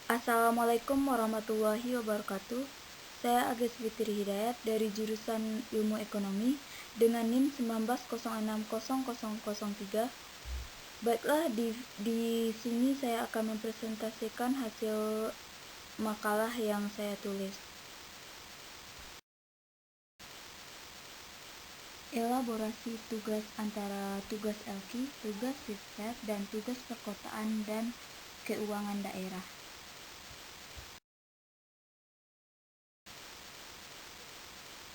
Assalamualaikum warahmatullahi wabarakatuh. Saya Agus Fitri Hidayat dari jurusan Ilmu Ekonomi dengan NIM 19060003. Baiklah, di sini saya akan mempresentasikan hasil makalah yang saya tulis. Elaborasi tugas antara tugas LQ, tugas riset, dan tugas perkotaan dan keuangan daerah.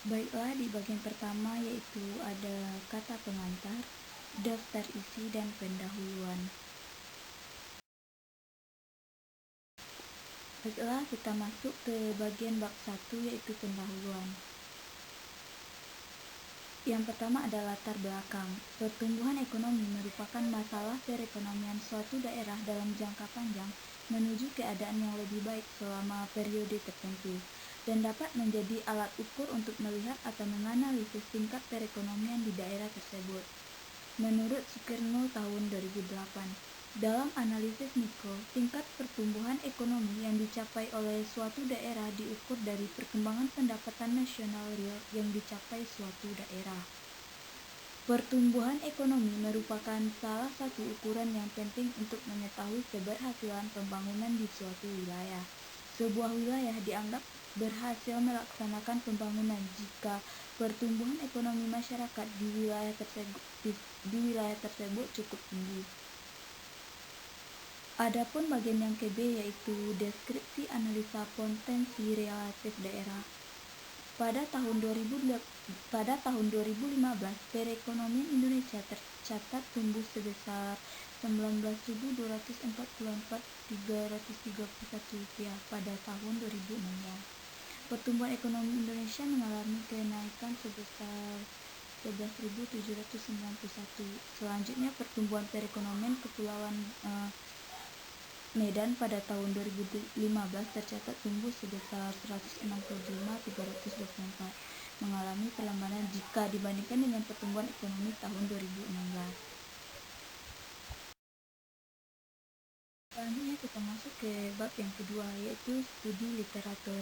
Baiklah, di bagian pertama yaitu ada kata pengantar, daftar isi, dan pendahuluan. Baiklah, kita masuk ke bagian bab 1 yaitu pendahuluan. Yang pertama adalah latar belakang. Pertumbuhan ekonomi merupakan masalah perekonomian suatu daerah dalam jangka panjang menuju keadaan yang lebih baik selama periode tertentu, dan dapat menjadi alat ukur untuk melihat atau menganalisis tingkat perekonomian di daerah tersebut. Menurut Sukirno tahun 2008, dalam analisis mikro, tingkat pertumbuhan ekonomi yang dicapai oleh suatu daerah diukur dari perkembangan pendapatan nasional real yang dicapai suatu daerah. Pertumbuhan ekonomi merupakan salah satu ukuran yang penting untuk mengetahui keberhasilan pembangunan di suatu wilayah. Sebuah wilayah dianggap berhasil melaksanakan pembangunan jika pertumbuhan ekonomi masyarakat di wilayah tersebut cukup tinggi. Adapun bagian yang ke B yaitu deskripsi analisa potensi relatif daerah. Pada tahun 2015, perekonomian Indonesia tercatat tumbuh sebesar Rp19.044.331 pada tahun 2016. Pertumbuhan ekonomi Indonesia mengalami kenaikan sebesar 11.791. Selanjutnya, pertumbuhan perekonomian Kepulauan Medan pada tahun 2015 tercatat tumbuh sebesar 165.324, mengalami perlambatan jika dibandingkan dengan pertumbuhan ekonomi tahun 2016. Selanjutnya kita masuk ke bab yang kedua yaitu studi literatur.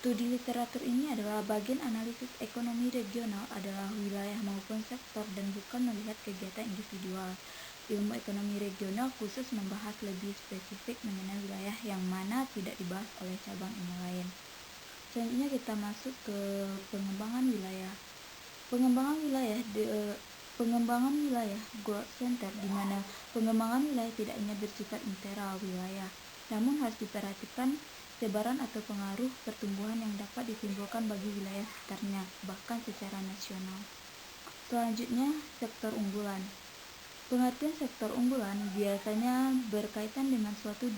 Studi literatur ini adalah bagian analisis ekonomi regional adalah wilayah maupun sektor dan bukan melihat kegiatan individual. Ilmu ekonomi regional khusus membahas lebih spesifik mengenai wilayah yang mana tidak dibahas oleh cabang ilmu lain. Selanjutnya kita masuk ke pengembangan wilayah. Pengembangan wilayah growth center, di mana pengembangan wilayah tidak hanya bersifat integral wilayah, namun harus diperhatikan sebaran atau pengaruh pertumbuhan yang dapat ditimbulkan bagi wilayah sekitarnya, bahkan secara nasional. Selanjutnya, sektor unggulan. Pengertian sektor unggulan biasanya berkaitan dengan suatu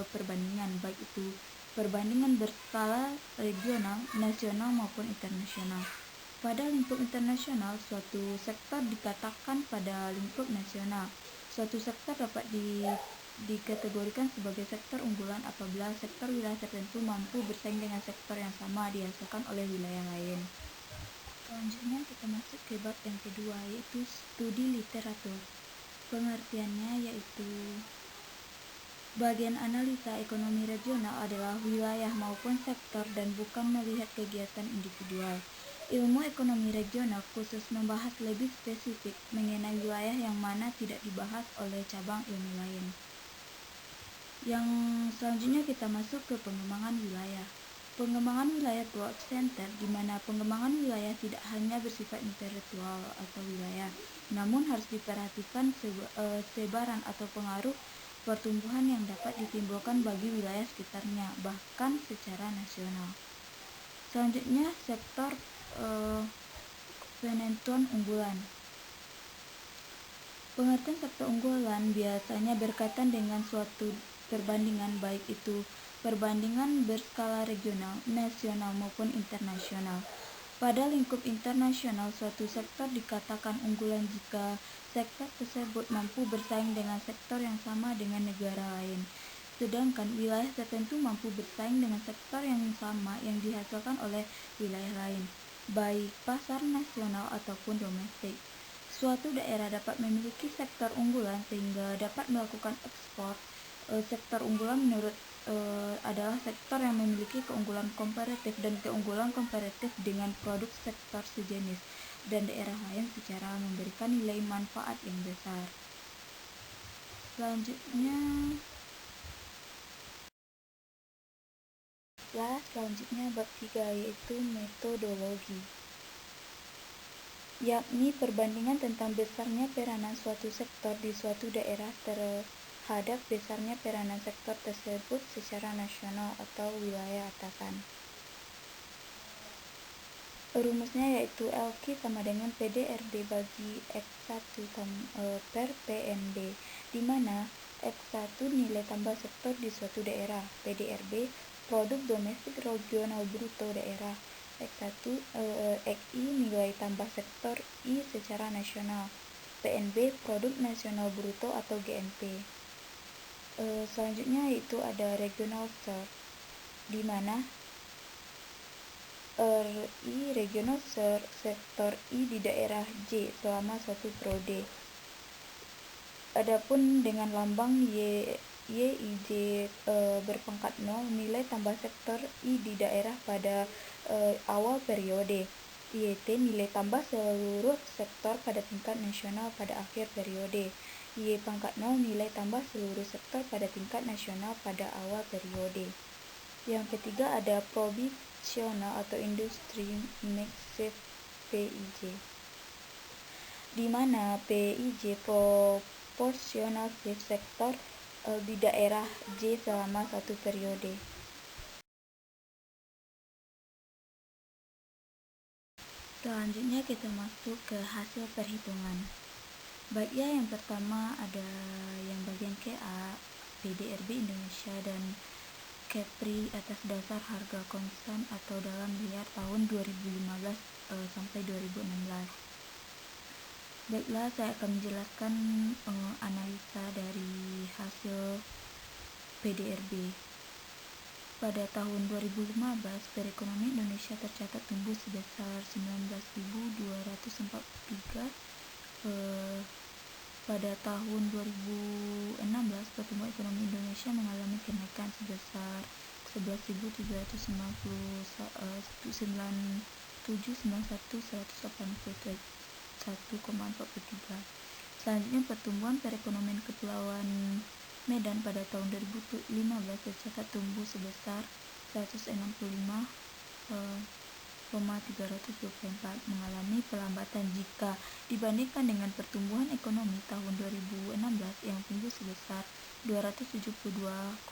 perbandingan, baik itu perbandingan berskala regional, nasional maupun internasional. Pada lingkup internasional, suatu sektor dikatakan pada lingkup nasional. Suatu sektor dapat dikategorikan sebagai sektor unggulan apabila sektor wilayah tertentu mampu bersaing dengan sektor yang sama dihasilkan oleh wilayah lain. Selanjutnya kita masuk ke bab yang kedua yaitu studi literatur. Pengertiannya yaitu bagian analisa ekonomi regional adalah wilayah maupun sektor dan bukan melihat kegiatan individual. Ilmu ekonomi regional khusus membahas lebih spesifik mengenai wilayah yang mana tidak dibahas oleh cabang ilmu lain. Yang selanjutnya kita masuk ke pengembangan wilayah. Pengembangan wilayah growth center, di mana pengembangan wilayah tidak hanya bersifat intelektual atau wilayah, namun harus diperhatikan sebaran atau pengaruh pertumbuhan yang dapat ditimbulkan bagi wilayah sekitarnya, bahkan secara nasional. Selanjutnya, sektor penentuan unggulan. Pengertian sektor unggulan biasanya berkaitan dengan suatu perbandingan, baik itu perbandingan berskala regional, nasional maupun internasional. Pada lingkup internasional, suatu sektor dikatakan unggulan jika sektor tersebut mampu bersaing dengan sektor yang sama dengan negara lain. Sedangkan wilayah tertentu mampu bersaing dengan sektor yang sama yang dihasilkan oleh wilayah lain, baik pasar nasional ataupun domestik. Suatu daerah dapat memiliki sektor unggulan sehingga dapat melakukan ekspor Sektor unggulan menurut adalah sektor yang memiliki keunggulan komparatif dan keunggulan komparatif dengan produk sektor sejenis dan daerah lain secara memberikan nilai manfaat yang besar. Selanjutnya bab 3 yaitu metodologi, yakni perbandingan tentang besarnya peranan suatu sektor di suatu daerah terhadap besarnya peranan sektor tersebut secara nasional atau wilayah atasan. Rumusnya yaitu LQ sama dengan PDRB bagi X1 per PNB, di mana X1 nilai tambah sektor di suatu daerah, PDRB produk domestik regional bruto daerah, XI nilai tambah sektor I secara nasional, PNB produk nasional bruto atau GNP. Selanjutnya yaitu ada regional share, di mana RI regional sektor I di daerah J selama satu periode. Adapun dengan lambang YIJ berpangkat 0, nilai tambah sektor I di daerah pada awal periode. YT nilai tambah seluruh sektor pada tingkat nasional pada akhir periode. Y pangkat 0 nilai tambah seluruh sektor pada tingkat nasional pada awal periode. Yang ketiga ada proporsional atau industri mix shift PIJ, di mana PIJ proporsional shift sektor di daerah J selama satu periode. Selanjutnya kita masuk ke hasil perhitungan. Baiknya yang pertama ada yang bagian KA, PDRB Indonesia dan Kepri atas dasar harga konstan atau dalam miliar tahun 2015 sampai 2016. Baiklah, saya akan menjelaskan analisa dari hasil PDRB. Pada tahun 2015, perekonomian Indonesia tercatat tumbuh sebesar 19.243. Pada tahun 2016, pertumbuhan ekonomi Indonesia mengalami kenaikan sebesar 11.791.183. Selanjutnya, pertumbuhan perekonomian Kepulauan Medan pada tahun 2015 tercatat tumbuh sebesar 165,324, mengalami pelambatan jika dibandingkan dengan pertumbuhan ekonomi tahun 2016 yang tumbuh sebesar 272,800.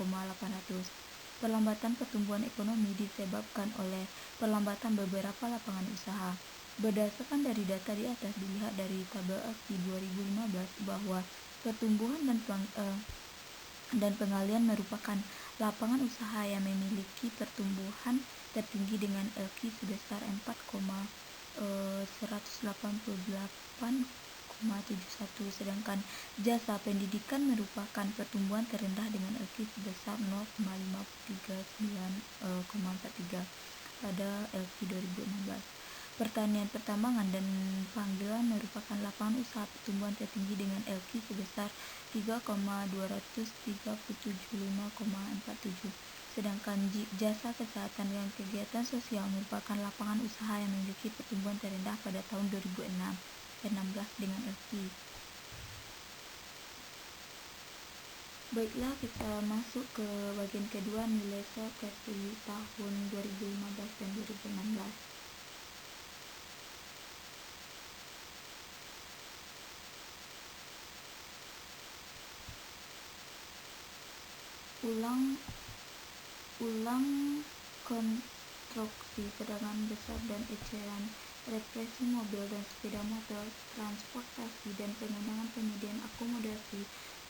Perlambatan pertumbuhan ekonomi disebabkan oleh perlambatan beberapa lapangan usaha. Berdasarkan dari data di atas, dilihat dari tabel aksi 2015 bahwa pertumbuhan dan pengalian merupakan lapangan usaha yang memiliki pertumbuhan tertinggi dengan LQ sebesar 4,188,71, sedangkan jasa pendidikan merupakan pertumbuhan terendah dengan LQ sebesar 0,539,43 pada LQ 2016. Pertanian, pertambangan, dan panggilan merupakan lapangan usaha pertumbuhan tertinggi dengan LQ sebesar 3,237,47, sedangkan jasa kesehatan dan kegiatan sosial merupakan lapangan usaha yang memiliki pertumbuhan terendah pada tahun 2016 dengan LQ. Baiklah, kita masuk ke bagian kedua, nilai Kepri tahun 2015 dan 2016. Ulang konstruksi serangan besar dan eceran, represi mobil dan sepeda motor, transportasi dan pengembangan penyediaan akomodasi,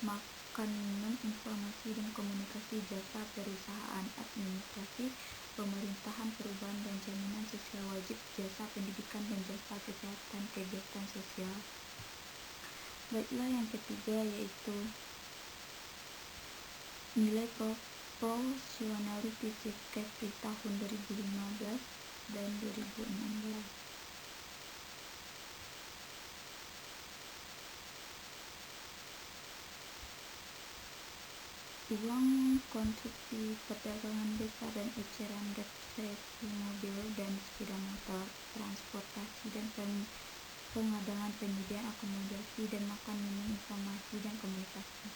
makanan, informasi dan komunikasi, jasa perusahaan, administrasi, pemerintahan, perubahan dan jaminan sosial wajib, jasa pendidikan dan jasa kesehatan, kegiatan sosial. Baiklah, yang ketiga yaitu nilai proportionality shift Kepri tahun 2015 dan 2016. Uang konstruksi perdagangan besar dan eceran represi mobil dan sepeda motor, transportasi dan pengadangan penyediaan akomodasi dan makan minum informasi dan komunikasi.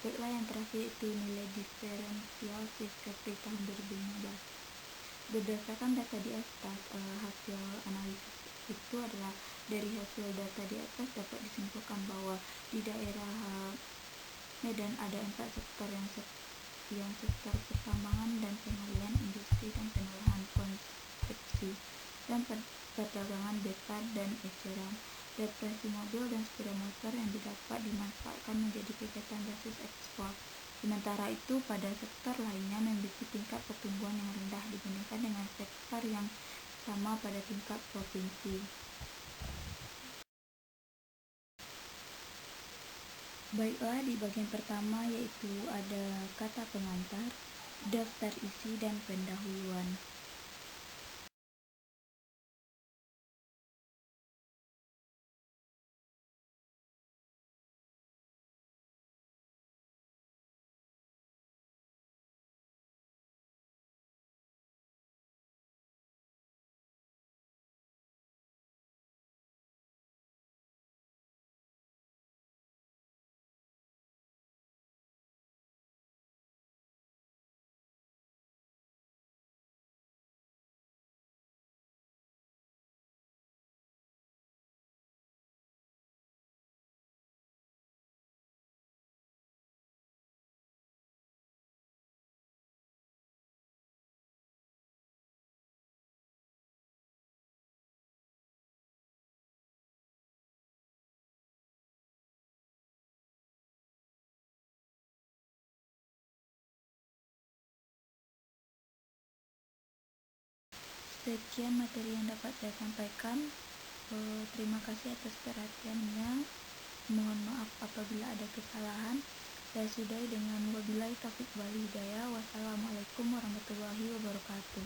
Baiklah, yang terakhir itu nilai diferensial Fitch tahun 2015. Berdasarkan data di atas, hasil analisis itu adalah dari hasil data di atas dapat disimpulkan bahwa di daerah Medan ada 4 sektor yang sektor pertambangan dan pengalian, industri dan pengolahan, konstruksi dan perdagangan besar dan eceran, represi mobil dan sepeda motor yang didapat dimanfaatkan menjadi kegiatan basis ekspor. Sementara itu, pada sektor lainnya memiliki tingkat pertumbuhan yang rendah dibandingkan dengan sektor yang sama pada tingkat provinsi. Baiklah, di bagian pertama yaitu ada kata pengantar, daftar isi, dan pendahuluan. Sekian materi yang dapat saya sampaikan. Terima kasih atas perhatiannya. Mohon maaf apabila ada kesalahan. Saya sudahi dengan wabillahi taufiq wal hidayah. Wassalamualaikum warahmatullahi wabarakatuh.